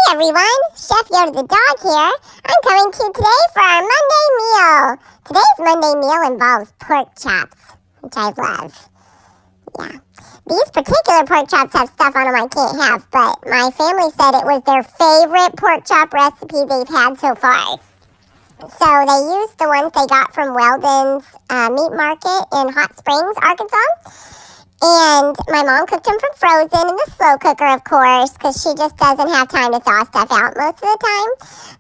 everyone, Chef Yoda the dog here. I'm coming to you today for our Monday meal. Today's Monday meal involves pork chops, which I love. Yeah. These particular pork chops have stuff on them I can't have, but my family said it was their favorite pork chop recipe they've had so far. So they used the ones they got from Weldon's Meat Market in Hot Springs, Arkansas. And my mom cooked them from frozen in the slow cooker, of course, because she just doesn't have time to thaw stuff out most of the time.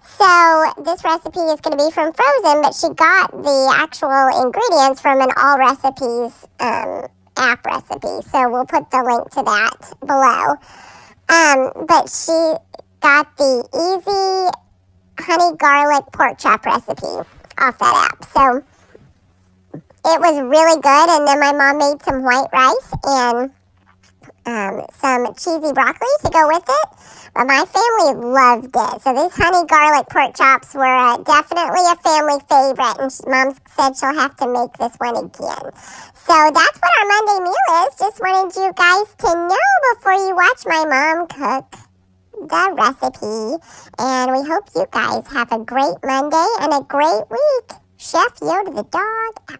So this recipe is going to be from frozen, but she got the actual ingredients from an All Recipes app recipe. So we'll put the link to that below. But she got the easy honey garlic pork chop recipe off that app. So it was really good, and then my mom made some white rice and some cheesy broccoli to go with it. But my family loved it. So these honey garlic pork chops were definitely a family favorite, and Mom said she'll have to make this one again. So that's what our Monday meal is. Just wanted you guys to know before you watch my mom cook the recipe. And we hope you guys have a great Monday and a great week. Chef Yoda the dog out.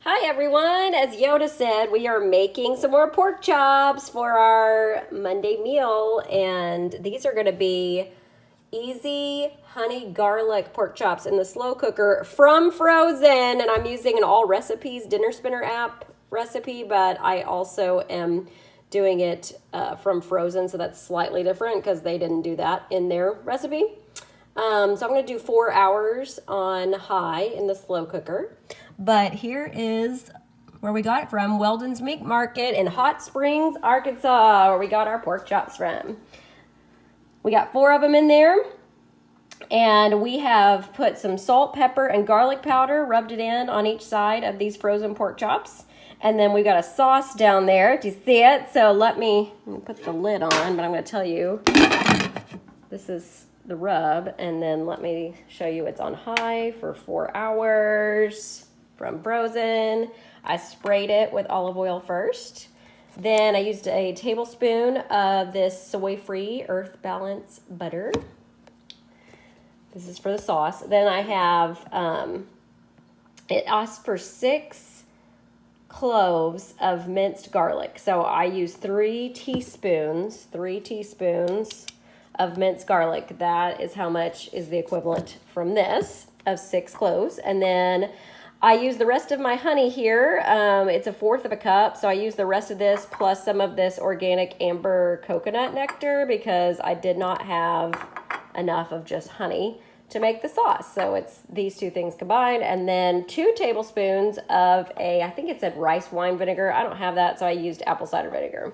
Hi everyone, as Yoda said, we are making some more pork chops for our Monday meal, and these are going to be easy honey garlic pork chops in the slow cooker from frozen, and I'm using an All Recipes Dinner Spinner app recipe, but I also am doing it from frozen, so that's slightly different because they didn't do that in their recipe. So I'm going to do 4 hours on high in the slow cooker. But here is where we got it from, Weldon's Meat Market in Hot Springs, Arkansas, where we got our pork chops from. We got 4 of them in there, and we have put some salt, pepper, and garlic powder, rubbed it in on each side of these frozen pork chops. And then we got a sauce down there. Do you see it? So let me put the lid on, but I'm going to tell you, this is the rub, and then let me show you it's on high for 4 hours. From frozen. I sprayed it with olive oil first. Then I used a tablespoon of this soy-free Earth Balance butter. This is for the sauce. Then I have, it asks for 6 cloves of minced garlic. So I use 3 teaspoons of minced garlic. That is how much is the equivalent from this of 6 cloves. And then I use the rest of my honey here. It's 1/4 of a cup, so I use the rest of this plus some of this organic amber coconut nectar because I did not have enough of just honey to make the sauce. So it's these 2 things combined, and then 2 tablespoons of I think it said rice wine vinegar. I don't have that, so I used apple cider vinegar.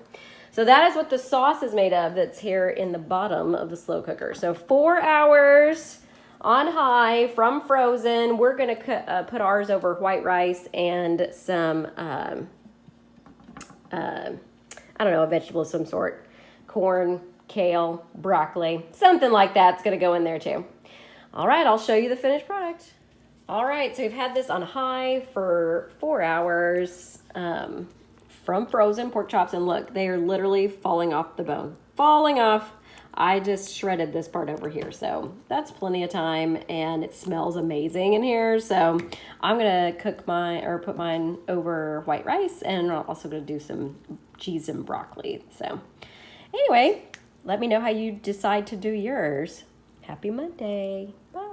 So that is what the sauce is made of that's here in the bottom of the slow cooker. So 4 hours on high from frozen. We're going to put ours over white rice and some, I don't know, a vegetable of some sort. Corn, kale, broccoli, something like that's going to go in there too. All right, I'll show you the finished product. All right, so we've had this on high for 4 hours from frozen pork chops. And look, they are literally falling off the bone. Falling off. I just shredded this part over here, so that's plenty of time, and it smells amazing in here. So I'm gonna put mine over white rice, and I'm also gonna do some cheese and broccoli. So anyway, let me know how you decide to do yours. Happy Monday. Bye.